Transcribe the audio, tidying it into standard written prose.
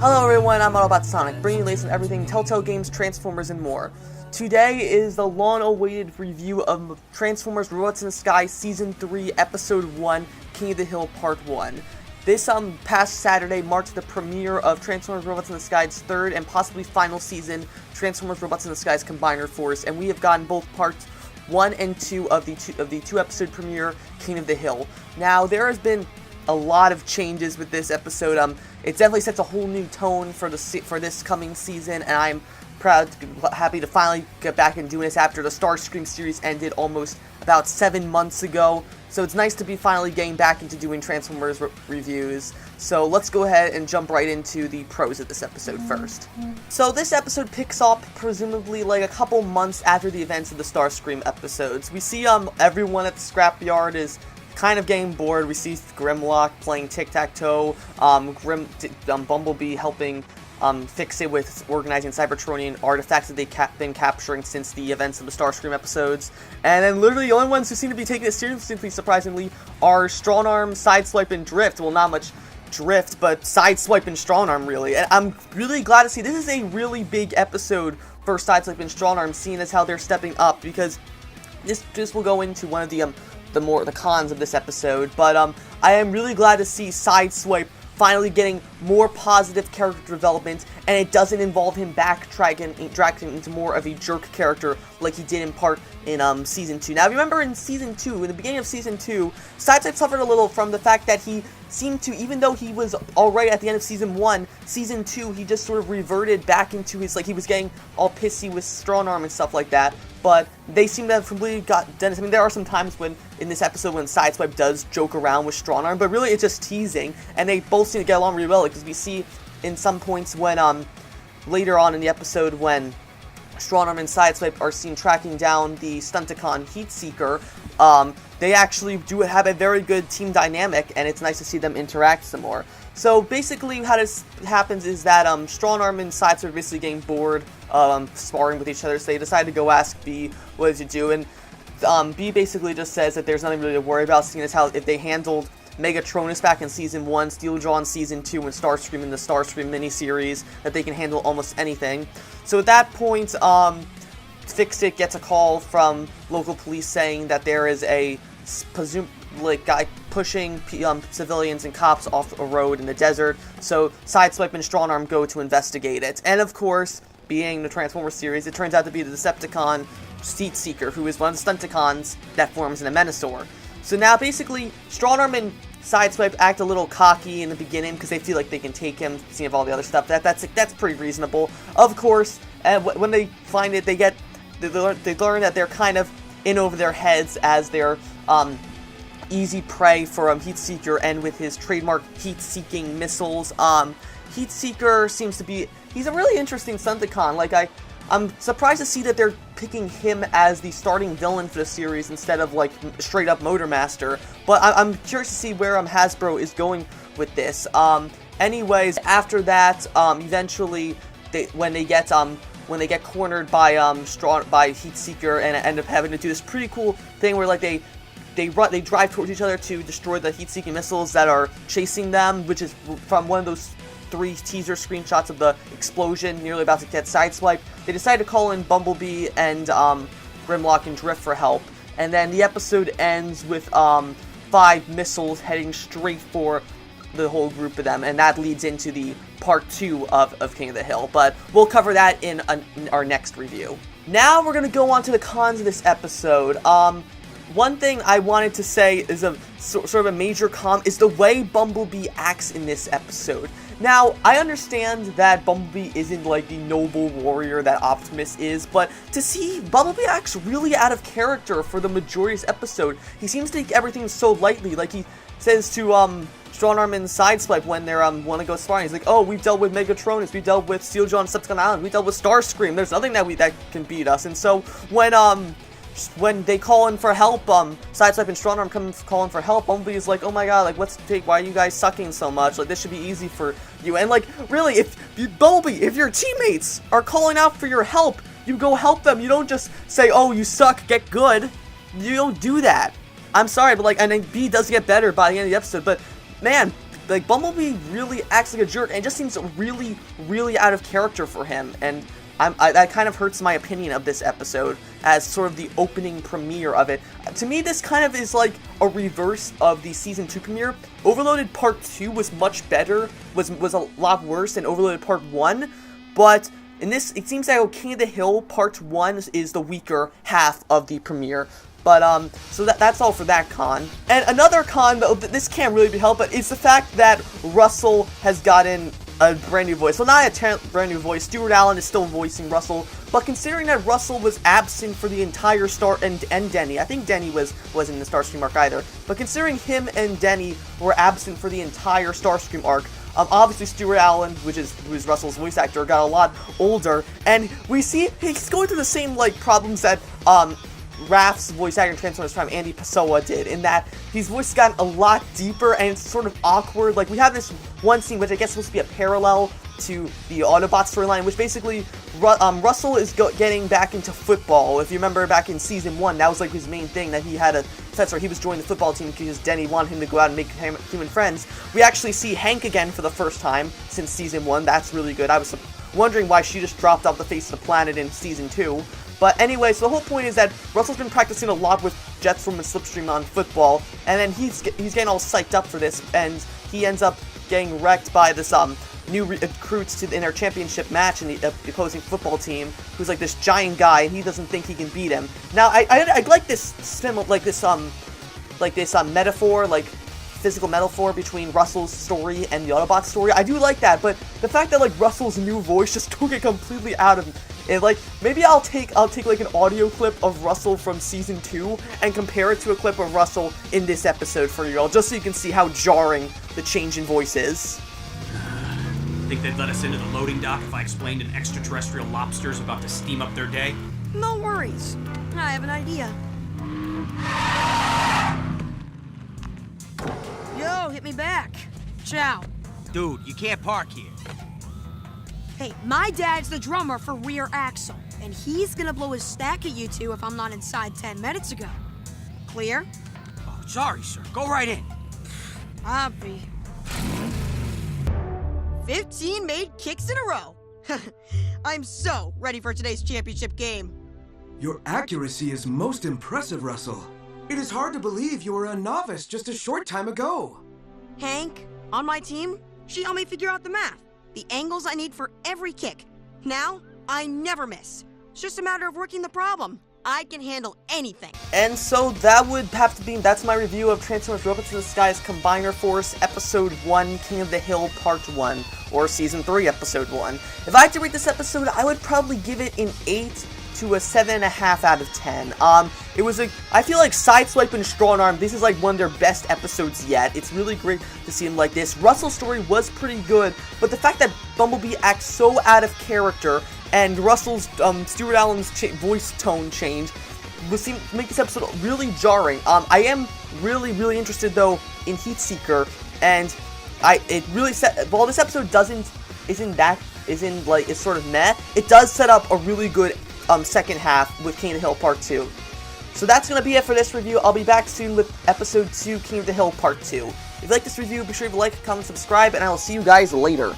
Hello everyone, I'm Autobot Sonic, bringing you the latest on everything Telltale Games, Transformers, and more. Today is the long-awaited review of Transformers Robots in the Sky Season 3, Episode 1, King of the Hill Part 1. This past Saturday marked the premiere of Transformers Robots in the Sky's third and possibly final season, Transformers Robots in the Sky's Combiner Force, and we have gotten both parts 1 and 2 of the two-episode premiere, King of the Hill. Now, there has been a lot of changes with this episode. It definitely sets a whole new tone for this coming season, and I'm happy to finally get back and doing this after the Starscream series ended almost about 7 months ago. So it's nice to be finally getting back into doing Transformers reviews. So let's go ahead and jump right into the pros of this episode first. So this episode picks up presumably like a couple months after the events of the Starscream episodes. We see everyone at the scrapyard is kind of getting bored. We see Grimlock playing tic-tac-toe, Bumblebee helping fix it with organizing Cybertronian artifacts that they've been capturing since the events of the Starscream episodes. And then literally the only ones who seem to be taking it seriously, surprisingly, are Strongarm, Sideswipe, and Drift. Well, not much Drift, but Sideswipe and Strongarm, really. And I'm really glad to see this is a really big episode for Sideswipe and Strongarm, seeing as how they're stepping up, because this will go into one of the cons of this episode, but I am really glad to see Sideswipe finally getting more positive character development, and it doesn't involve him backtracking into more of a jerk character like he did in Season 2. Now, remember in Season 2, in the beginning of Season 2, Sideswipe suffered a little from the fact that he seemed to, even though he was alright at the end of Season 1, Season 2, he just sort of reverted back into his, he was getting all pissy with Strongarm and stuff like that. But they seem to have completely got Dennis. I mean, there are some times in this episode when Sideswipe does joke around with Strongarm, but really it's just teasing, and they both seem to get along really well, because we see in some points when, later on in the episode when Strongarm and Sideswipe are seen tracking down the Stunticon Heatseeker, they actually do have a very good team dynamic, and it's nice to see them interact some more. So basically how this happens is that Strongarm and Sideswipe are basically getting bored sparring with each other, so they decide to go ask B what to do, and B basically just says that there's nothing really to worry about, seeing as how if they handled Megatronus back in Season 1, Steeljaw in Season 2, and Starscream in the Starscream miniseries, that they can handle almost anything. So at that point, Fix-It gets a call from local police saying that there is a guy pushing civilians and cops off a road in the desert, so Sideswipe and Strongarm go to investigate it. And of course, being the Transformers series, it turns out to be the Decepticon Heatseeker, who is one of the Stunticons that forms in a Menasor. So now basically, Strongarm and Sideswipe act a little cocky in the beginning because they feel like they can take him, seeing all the other stuff. That's pretty reasonable. Of course, when they find it, they learn that they're kind of in over their heads as they're easy prey for Heatseeker, and with his trademark heat-seeking missiles. Heatseeker seems to be, he's a really interesting Stunticon. I'm surprised to see that they're picking him as the starting villain for the series instead of straight up Motormaster, but I'm curious to see where Hasbro is going with this. Anyways, after that, eventually when they get cornered by Heatseeker and end up having to do this pretty cool thing where they drive towards each other to destroy the heat-seeking missiles that are chasing them, which is from one of those 3 teaser screenshots of the explosion nearly about to get Sideswiped. They decide to call in Bumblebee and Grimlock and Drift for help, and then the episode ends with 5 missiles heading straight for the whole group of them, and that leads into the part 2 of King of the Hill, but we'll cover that in our next review. Now we're going to go on to the cons of this episode. One thing I wanted to say is sort of a major con is the way Bumblebee acts in this episode. Now, I understand that Bumblebee isn't the noble warrior that Optimus is, but to see Bumblebee acts really out of character for the majority of this episode. He seems to take everything so lightly. He says to Strongarm and Sideswipe when they want to go sparring, he's like, "Oh, we've dealt with Megatronus, we dealt with Steeljaw and Decepticon Island, we dealt with Starscream. There's nothing that can beat us." And so when they call in for help, Sideswipe and Strongarm come calling for help, Bumblebee is like, "Oh my god, why are you guys sucking so much? This should be easy for you." And really, Bumblebee, if your teammates are calling out for your help, you go help them. You don't just say, "Oh, you suck, get good." You don't do that. I'm sorry, but and then B does get better by the end of the episode, but man, like, Bumblebee really acts like a jerk, and it just seems really, really out of character for him, and that kind of hurts my opinion of this episode as sort of the opening premiere of it. To me, this kind of is like a reverse of the Season 2 premiere. Overloaded Part 2 was much better, was a lot worse than Overloaded Part 1, but in this, it seems like King of the Hill Part 1 is the weaker half of the premiere. But, so that's all for that con. And another con, though, this can't really be helped, but it's the fact that Russell has gotten a brand new voice. Well, not a brand new voice. Stuart Allen is still voicing Russell, but considering that Russell was absent for the entire start, and Denny, I think Denny wasn't in the Starscream arc either, but considering him and Denny were absent for the entire Starscream arc, obviously Stuart Allen, who's Russell's voice actor, got a lot older, and we see he's going through the same, like, problems that, Raph's voice actor in Transformers Prime, Andy Pessoa, did, in that his voice got a lot deeper and it's sort of awkward. Like, we have this one scene, which I guess is supposed to be a parallel to the Autobot storyline, which basically, Russell is getting back into football. If you remember back in Season 1, that was like his main thing, that he had a sense where he was joining the football team because Denny wanted him to go out and make human friends. We actually see Hank again for the first time since Season 1, that's really good. I was wondering why she just dropped off the face of the planet in Season 2. But anyway, so the whole point is that Russell's been practicing a lot with Jetstorm and Slipstream on football, and then he's getting all psyched up for this, and he ends up getting wrecked by this new recruits in their championship match in the opposing football team, who's like this giant guy, and he doesn't think he can beat him. Now, I like this metaphor, like physical metaphor between Russell's story and the Autobot story. I do like that, but the fact that like Russell's new voice just took it completely out of it, like, maybe I'll take like an audio clip of Russell from Season 2 and compare it to a clip of Russell in this episode for you all, just so you can see how jarring the change in voice is. Think they'd let us into the loading dock if I explained an extraterrestrial lobster's about to steam up their day? No worries. I have an idea. Yo, hit me back. Ciao. Dude, you can't park here. Hey, my dad's the drummer for Rear Axle, and he's gonna blow his stack at you two if I'm not inside 10 minutes ago. Clear? Oh, sorry, sir. Go right in. Obvi. 15 made kicks in a row. I'm so ready for today's championship game. Your accuracy is most impressive, Russell. It is hard to believe you were a novice just a short time ago. Hank, on my team, she helped me figure out the math. The angles I need for every kick. Now, I never miss. It's just a matter of working the problem. I can handle anything. And so that would have to be, that's my review of Transformers Robots in the Skies Combiner Force Episode 1, King of the Hill Part 1, or Season 3 Episode 1. If I had to rate this episode, I would probably give it an 8 to a 7.5 out of 10. It was I feel like Sideswipe and Strong Arm, this is like one of their best episodes yet. It's really great to see him like this. Russell's story was pretty good, but the fact that Bumblebee acts so out of character, and Russell's, Stuart Allen's voice tone change, make this episode really jarring. I am really, really interested, though, in Heatseeker, and while this episode it's sort of meh, it does set up a really good second half with King of the Hill Part 2. So that's going to be it for this review. I'll be back soon with Episode 2, King of the Hill Part 2. If you like this review, be sure to like, comment, subscribe, and I will see you guys later.